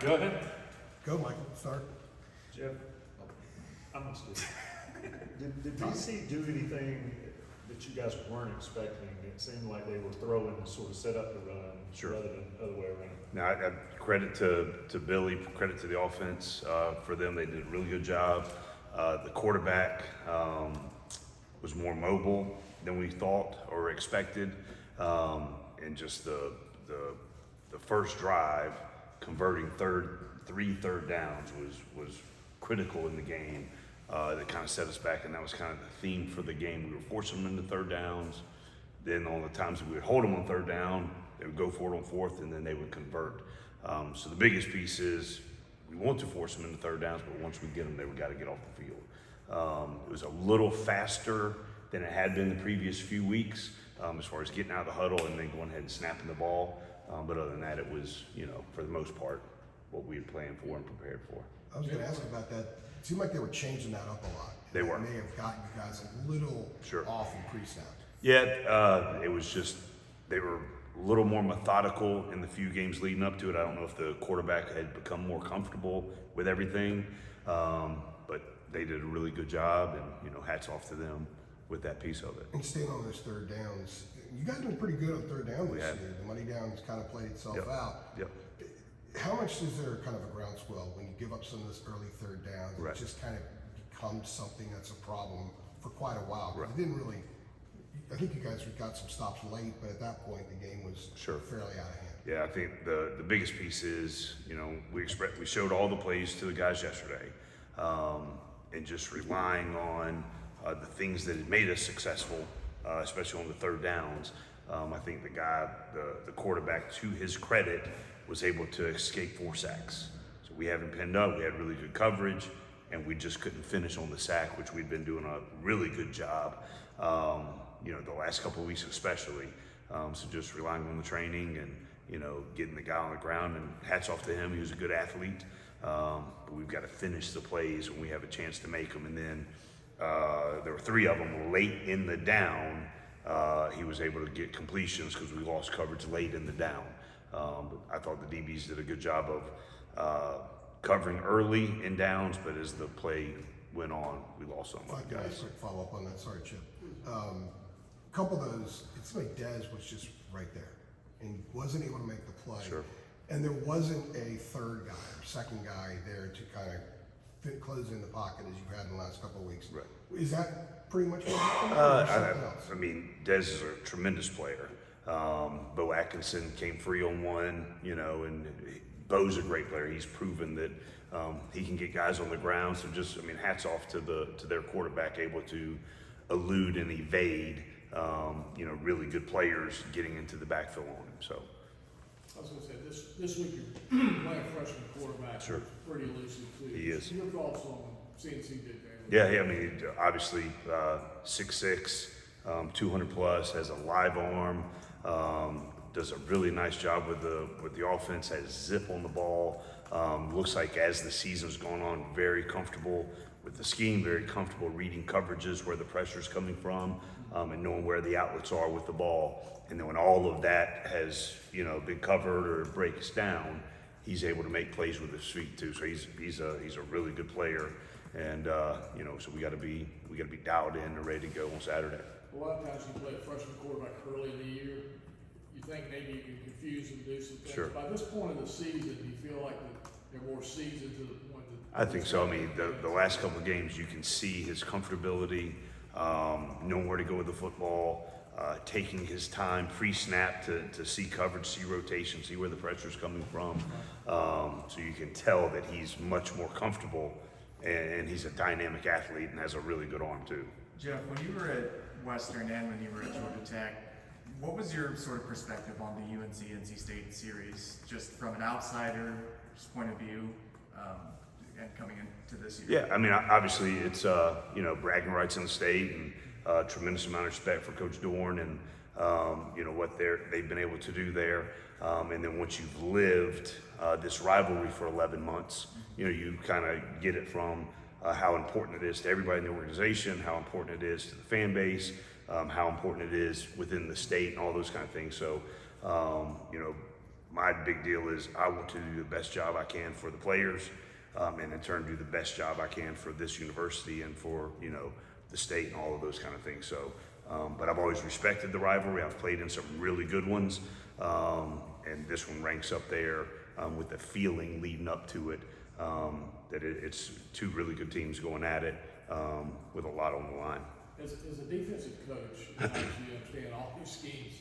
Go ahead. Go, Michael, start. Geoff, I'm gonna stay. Did DC do anything that you guys weren't expecting? It seemed like they were throwing to sort of set up the run Sure. rather than the other way around. Now, credit to Billy, credit to the offense. For them, they did a really good job. The quarterback was more mobile than we thought or expected, and just the first drive, converting three third downs was critical in the game. That kind of set us back, and that was kind of the theme for the game. We were forcing them into third downs. Then all the times that we would hold them on third down, they would go for it on fourth, and then they would convert. So the biggest piece is we want to force them into third downs, but once we get them, we got to get off the field. It was a little faster than it had been the previous few weeks as far as getting out of the huddle and then going ahead and snapping the ball. But other than that, it was, for the most part, what we had planned for and prepared for. I was going to ask about that. It seemed like they were changing that up a lot. They were. May have gotten you guys a little Sure. off in pre-snap. Yeah, it was just, they were a little more methodical in the few games leading up to it. I don't know if the quarterback had become more comfortable with everything, but they did a really good job, and, hats off to them with that piece of it. And staying on those third downs, you guys been pretty good on third down this have. year. The money downs kind of played itself Yep. out. Yep. How much is there kind of a groundswell when you give up some of this early third downs? Right. It just kind of becomes something that's a problem for quite a while. Right. It didn't really. I think you guys got some stops late, but at that point the game was Sure. fairly out of hand. Yeah, I think the biggest piece is, we showed all the plays to the guys yesterday, and just relying on the things that had made us successful, especially on the third downs. I think the quarterback, to his credit, was able to escape 4 sacks. So we haven't pinned up, we had really good coverage, and we just couldn't finish on the sack, which we'd been doing a really good job, the last couple of weeks especially. So just relying on the training and, getting the guy on the ground, and hats off to him, he was a good athlete. But we've got to finish the plays when we have a chance to make them. And then there were 3 of them late in the down. He was able to get completions because we lost coverage late in the down. But I thought the DBs did a good job of covering early in downs, but as the play went on, we lost some If I of the could guys. ask a quick follow up on that, sorry, Chip. A couple of those, it's like Dez was just right there and wasn't able to make the play. Sure. And there wasn't a third guy or second guy there to kind of close in the pocket as you had in the last couple of weeks. Right. Is that pretty much what happened? Or something else? I mean, Dez is a tremendous player. Bo Atkinson came free on one, and Bo's a great player. He's proven that he can get guys on the ground. So hats off to their quarterback, able to elude and evade, really good players getting into the backfield on him. So. I was going to say, this week you're playing freshman quarterback. Sure. Pretty elusive too. He is. Your thoughts on CNC did there? Yeah, obviously 6'6", 200 plus, has a live arm, does a really nice job with the offense, has zip on the ball. Looks like as the season's gone on, very comfortable with the scheme, very comfortable reading coverages where the pressure's coming from, and knowing where the outlets are with the ball. And then when all of that has, been covered or breaks down, he's able to make plays with his feet too. So he's a really good player, and so we got to be dialed in and ready to go on Saturday. A lot of times you play a freshman quarterback early in the year. You think maybe you can confuse and do some things. Sure. By this point of the season, do you feel like that they're more seasoned to the point that? I think so. The last couple of games, you can see his comfortability, knowing where to go with the football, taking his time pre-snap to see coverage, see rotation, see where the pressure's coming from. So you can tell that he's much more comfortable, and he's a dynamic athlete and has a really good arm too. Geoff, when you were at Western and when you were at Georgia Tech, what was your sort of perspective on the UNC-NC State series, just from an outsider's point of view, and coming into this year? Yeah, obviously it's bragging rights in the state, and tremendous amount of respect for Coach Dorn and what they've been able to do there. And then once you've lived this rivalry for 11 months, you kind of get it from how important it is to everybody in the organization, how important it is to the fan base, how important it is within the state, and all those kind of things. So, my big deal is I want to do the best job I can for the players, and in turn do the best job I can for this university and for, you know, the state and all of those kind of things. So, but I've always respected the rivalry. I've played in some really good ones, and this one ranks up there with the feeling leading up to it, that it's two really good teams going at it with a lot on the line. As a defensive coach, and obviously you understand all these schemes,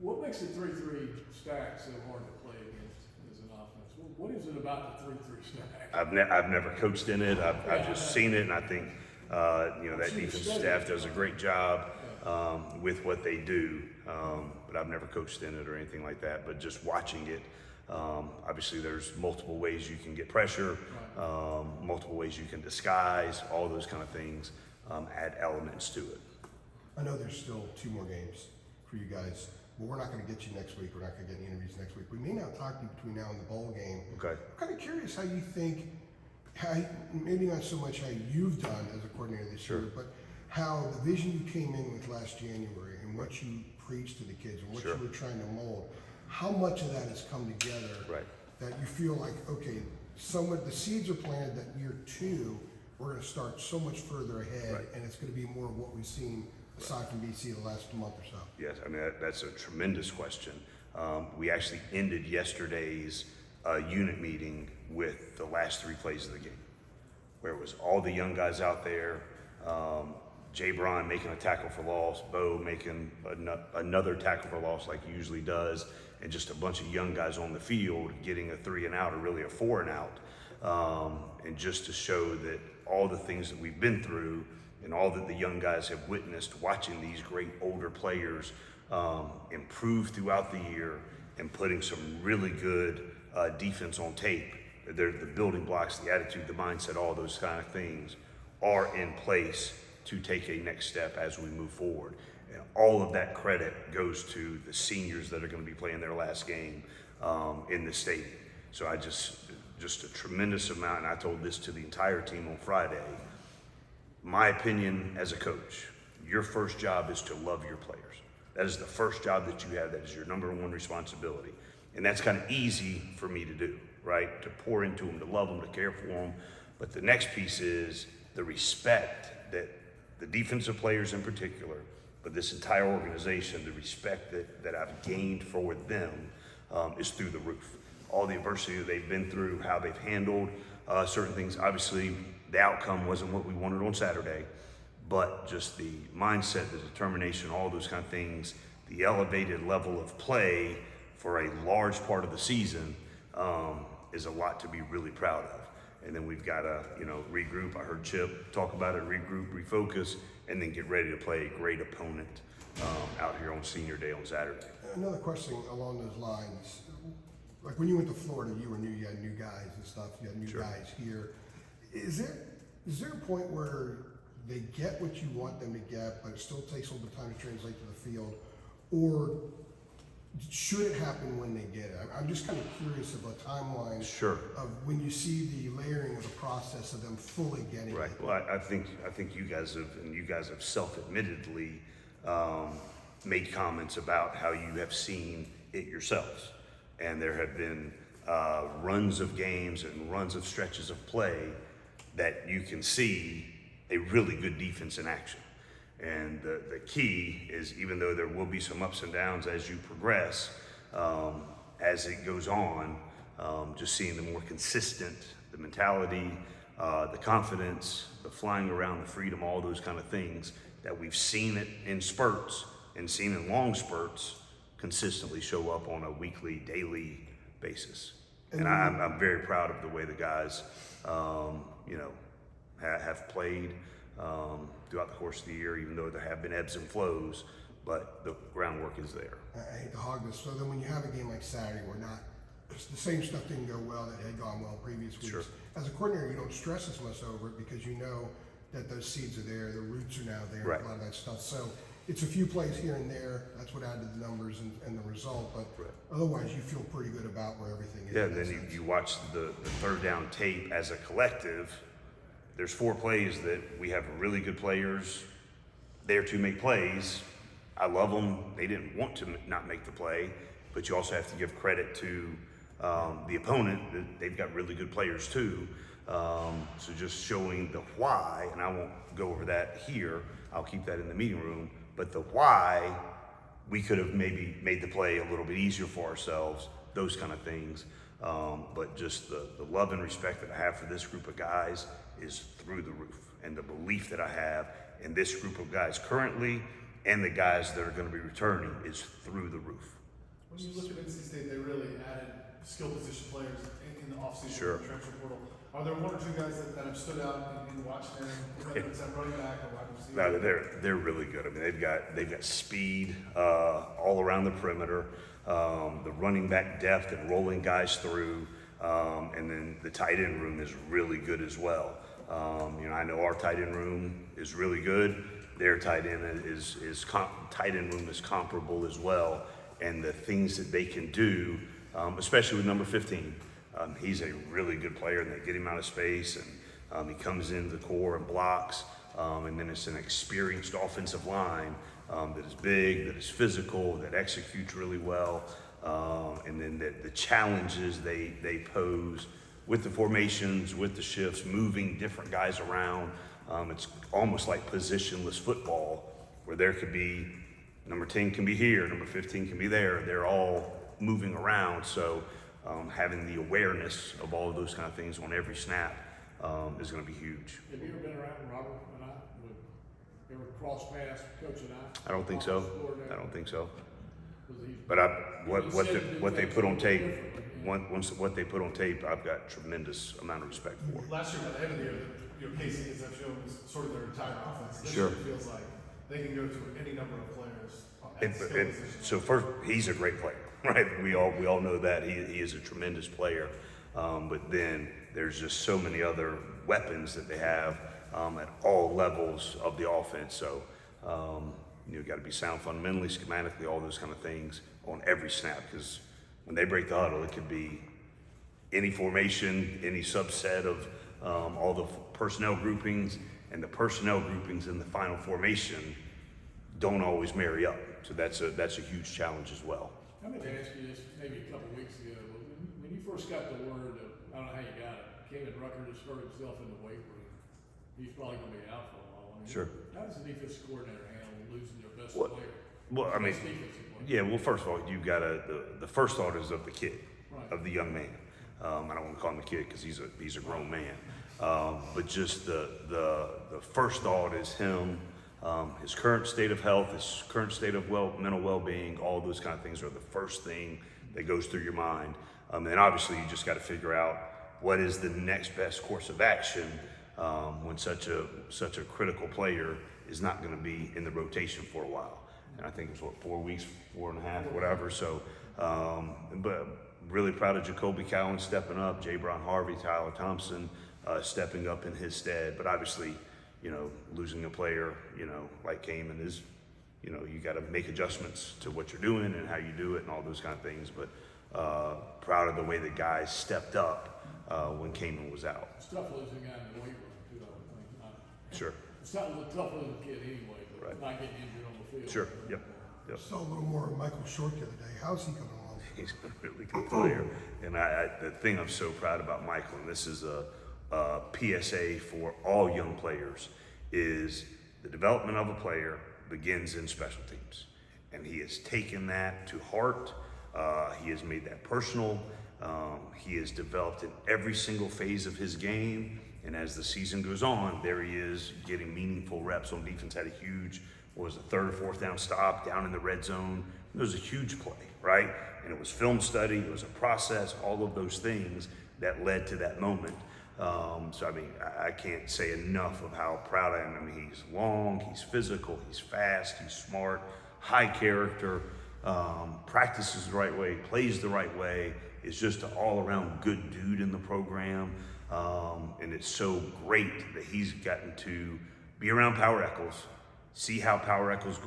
what makes the 3-3 stack so hard to play against as an offense? What is it about the 3-3 stack? I've never coached in it. I've just seen it, and I think you know, that defensive staff does a great job with what they do. But I've never coached in it or anything like that. But just watching it, obviously there's multiple ways you can get pressure, multiple ways you can disguise, all those kind of things add elements to it. I know there's still 2 more games for you guys. Well, we're not going to get you next week. We're not going to get any interviews next week. We may not talk to you between now and the bowl game. Okay. I'm kind of curious how you think, maybe not so much how you've done as a coordinator this year, but how the vision you came in with last January and what you preached to the kids and what you were trying to mold, how much of that has come together that you feel like, okay, somewhat the seeds are planted that year 2, we're going to start so much further ahead and it's going to be more of what we've seen aside from BC the last month or so? Yes, I mean, that's a tremendous question. We actually ended yesterday's unit meeting with the last 3 plays of the game, where it was all the young guys out there, Jay Braun making a tackle for loss, Bo making another tackle for loss like he usually does, and just a bunch of young guys on the field getting a 3 and out or really a 4 and out. And just to show that all the things that we've been through and all that the young guys have witnessed watching these great older players improve throughout the year and putting some really good defense on tape. The building blocks, the attitude, the mindset, all those kind of things are in place to take a next step as we move forward. And all of that credit goes to the seniors that are going to be playing their last game in the stadium. So I just a tremendous amount, and I told this to the entire team on Friday. My opinion as a coach, your first job is to love your players. That is the first job that you have. That is your number 1 responsibility. And that's kind of easy for me to do, right? To pour into them, to love them, to care for them. But the next piece is the respect that the defensive players in particular, but this entire organization, the respect that I've gained for them is through the roof. All the adversity that they've been through, how they've handled certain things. Obviously, the outcome wasn't what we wanted on Saturday, but just the mindset, the determination, all those kind of things, the elevated level of play for a large part of the season is a lot to be really proud of. And then we've got to, you know, regroup. I heard Chip talk about it, regroup, refocus, and then get ready to play a great opponent out here on Senior Day on Saturday. Another question along those lines. Like when you went to Florida, you were new, you had new guys and stuff, you had new guys here. Is there a point where they get what you want them to get, but it still takes a little bit of time to translate to the field? Or should it happen when they get it? I'm just kind of curious of a timeline of when you see the layering of the process of them fully getting it. Well, I think you guys have self-admittedly made comments about how you have seen it yourselves. And there have been runs of games and runs of stretches of play that you can see a really good defense in action. And the key is, even though there will be some ups and downs as you progress, as it goes on, just seeing the more consistent, the mentality, the confidence, the flying around, the freedom, all those kind of things that we've seen it in spurts and seen in long spurts consistently show up on a weekly, daily basis. And I'm very proud of the way the guys, have played throughout the course of the year, even though there have been ebbs and flows, but the groundwork is there. I hate to hog this. So then when you have a game like Saturday where the same stuff didn't go well that had gone well previous weeks, as a coordinator, you don't stress as much over it because you know that those seeds are there, the roots are now there, a lot of that stuff. So it's a few plays here and there. That's what added the numbers and the result. But otherwise, you feel pretty good about where everything is. Yeah, and then you watch the third down tape as a collective. There's 4 plays that we have really good players there to make plays. I love them. They didn't want to not make the play. but you also have to give credit to the opponent. They've got really good players too. So just showing the why, and I won't go over that here, I'll keep that in the meeting room, but the why we could have maybe made the play a little bit easier for ourselves, those kind of things. But just the love and respect that I have for this group of guys is through the roof. And the belief that I have in this group of guys currently and the guys that are going to be returning is through the roof. When you look at NC State, they really added skill position players in the offseason, Sure. in the transfer portal. Are there one or two guys that have stood out and watched them, whether it's at running back or wide receiver? No, they're really good. I mean, they've got speed all around the perimeter, the running back depth and rolling guys through, and then the tight end room is really good as well. I know our tight end room is really good. Their tight end tight end room is comparable as well, and the things that they can do, especially with number 15. He's a really good player, and they get him out of space, and he comes into the core and blocks, and then it's an experienced offensive line that is big, that is physical, that executes really well, and then the challenges they pose with the formations, with the shifts, moving different guys around. It's almost like positionless football, where there could be, number 10 can be here, number 15 can be there. They're all moving around, so having the awareness of all of those kind of things on every snap is going to be huge. Have you ever been around Robert and I? Ever cross paths, Coach and I? I don't think so. I don't think so. Was he- But what they put on tape, once what they put on tape, I've got tremendous amount of respect for. Last year, by the end of the year, Casey is shown was sort of their entire offense. This Sure. year it feels like they can go to any number of players at And, skill and position. so first, he's a great player, right? We all know that he is a tremendous player. But then there's just so many other weapons that they have at all levels of the offense. So you got to be sound fundamentally, schematically, all those kind of things on every snap. Because when they break the huddle, it could be any formation, any subset of all the personnel groupings, and the personnel groupings in the final formation don't always marry up. So that's a huge challenge as well. I meant to ask you this maybe a couple of weeks ago. When you first got the word of, I don't know how you got it, Kevin Rucker just hurt himself in the weight room. He's probably going to be out for a while. I mean, Sure. How does the defensive coordinator handle losing their best Well, player? Well, I mean, Best defensive player? yeah. Well, first of all, you've got the first thought is of the kid, Right. of the young man. I don't want to call him a kid because he's a grown man. But just the first thought is him, his current state of health, his current state of mental well-being. All those kind of things are the first thing that goes through your mind. And obviously, you just got to figure out what is the next best course of action when such a critical player is not going to be in the rotation for a while. And I think it was 4 weeks, 4.5, whatever. So, but really proud of Jacoby Cowan stepping up, J. Brown Harvey, Tyler Thompson stepping up in his stead. But obviously, losing a player, like Kamen is, you got to make adjustments to what you're doing and how you do it and all those kind of things. But proud of the way the guys stepped up when Kamen was out. It's tough losing a guy in the weight room, too. I think. Sure. It's not a tough losing a kid anyway, but Right. not getting injured on the field. Sure. Yep. Saw a little more of Michael Short the other day. How's he coming along? He's a really good player. And the thing I'm so proud about Michael, and this is a PSA for all young players, is the development of a player begins in special teams. And he has taken that to heart. He has made that personal. He has developed in every single phase of his game. And as the season goes on, there he is getting meaningful reps on defense. Had a huge, third or fourth down stop down in the red zone. It was a huge play, right? And it was film study, it was a process, all of those things that led to that moment. So, I mean, I can't say enough of how proud I am. I mean, he's long, he's physical, he's fast, he's smart, high character, practices the right way, plays the right way, is just an all-around good dude in the program. And it's so great that he's gotten to be around Power Eccles, see how Power Eccles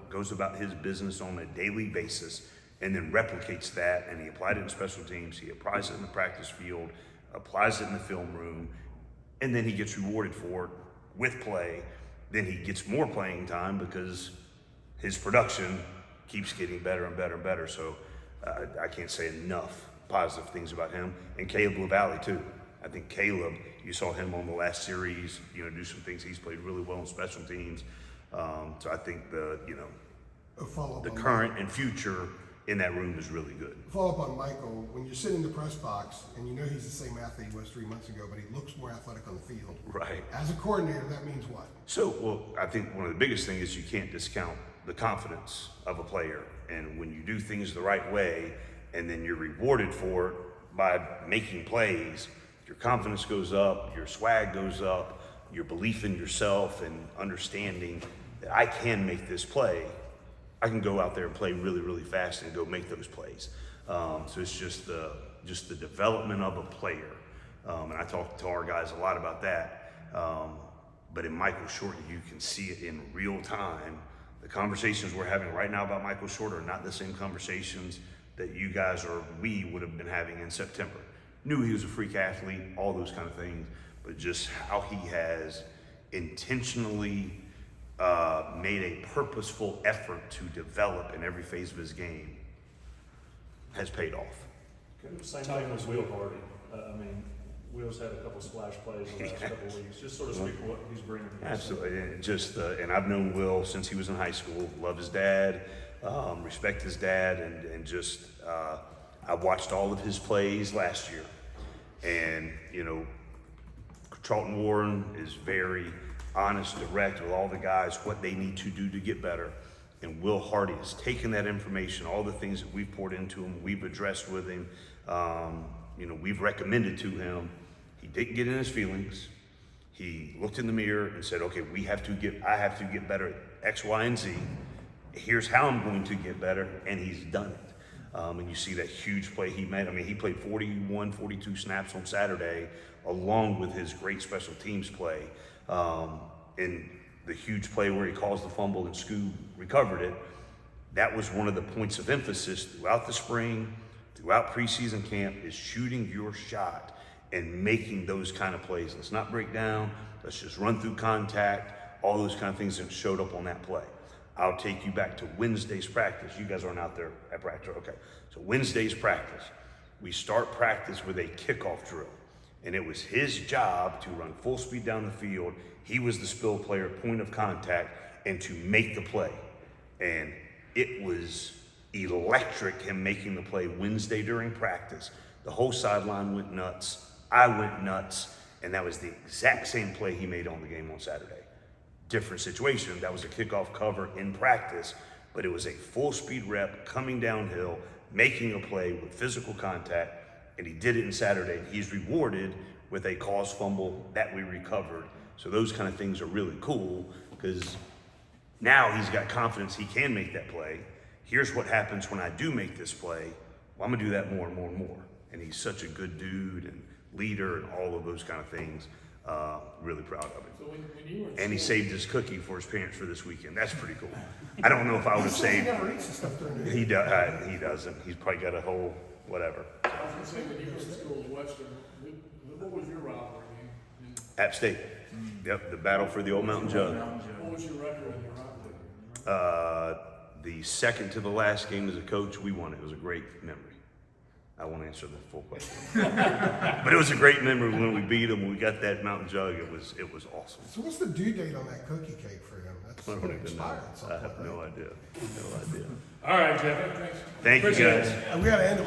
goes about his business on a daily basis, and then replicates that. And he applied it in special teams, he applies it in the practice field, applies it in the film room, and then he gets rewarded for it with play. Then he gets more playing time because his production keeps getting better and better and better. So I can't say enough positive things about him, and Caleb LaValle too. I think Caleb, you saw him on the last series, do some things. He's played really well on special teams. So I think the follow-up the on current and future in that room is really good. Follow up on Michael. When you sit in the press box and you know he's the same athlete he was 3 months ago, but he looks more athletic on the field. Right. As a coordinator, that means what? So, well, I think one of the biggest things is you can't discount the confidence of a player. And when you do things the right way and then you're rewarded for it by making plays, your confidence goes up, your swag goes up, your belief in yourself and understanding that I can make this play. I can go out there and play really, really fast and go make those plays. So it's just the development of a player. And I talk to our guys a lot about that. But in Michael Short, you can see it in real time. The conversations we're having right now about Michael Short are not the same conversations that you guys or we would have been having in September. Knew he was a freak athlete, all those kind of things, but just how he has intentionally made a purposeful effort to develop in every phase of his game has paid off. Same thing with Will Hardy. I mean, Will's had a couple splash plays in the last couple of weeks. Just sort of speak what he's bringing. Absolutely, and and I've known Will since he was in high school. Love his dad, respect his dad, and just I watched all of his plays last year, and Charlton Warren is very honest, direct with all the guys what they need to do to get better. And Will Hardy has taken that information, all the things that we've poured into him, we've addressed with him, we've recommended to him. He didn't get in his feelings. He looked in the mirror and said, okay, I have to get better at X, Y, and Z. Here's how I'm going to get better, and he's done it. And you see that huge play he made. I mean, he played 41, 42 snaps on Saturday, along with his great special teams play. And the huge play where he caused the fumble and Scoob recovered it, that was one of the points of emphasis throughout the spring, throughout preseason camp, is shooting your shot and making those kind of plays. Let's not break down. Let's just run through contact, all those kind of things that showed up on that play. I'll take you back to Wednesday's practice. You guys aren't out there at practice. Okay. So Wednesday's practice, we start practice with a kickoff drill. And it was his job to run full speed down the field. He was the spill player, point of contact, and to make the play. And it was electric, him making the play Wednesday during practice. The whole sideline went nuts. I went nuts. And that was the exact same play he made on the game on Saturday. Different situation. That was a kickoff cover in practice, but it was a full speed rep coming downhill, making a play with physical contact. And he did it in Saturday. He's rewarded with a caused fumble that we recovered. So those kind of things are really cool because now he's got confidence he can make that play. Here's what happens when I do make this play. Well, I'm gonna do that more and more and more. And he's such a good dude and leader and all of those kind of things. Really proud of him. So when you were in And he school- saved his cookie for his parents for this weekend. That's pretty cool. I don't know if I would have He saved. never eats the stuff during the He doesn't. He's probably got a whole whatever. I was gonna say, when you were in school at Western, what was your rivalry game? App State. Yep, the battle for the Old Mountain Jug. What was your record in your rivalry? The second to the last game as a coach, we won it. It was a great memory. I won't answer the full question. But it was a great memory when we beat them. We got that Mountain Jug. It was awesome. So what's the due date on that cookie cake for him? That's I don't going to even know. expire at some I point, have no right? idea. No idea. All right, Geoff, thanks. Thank you, Appreciate guys. it. We got to end it.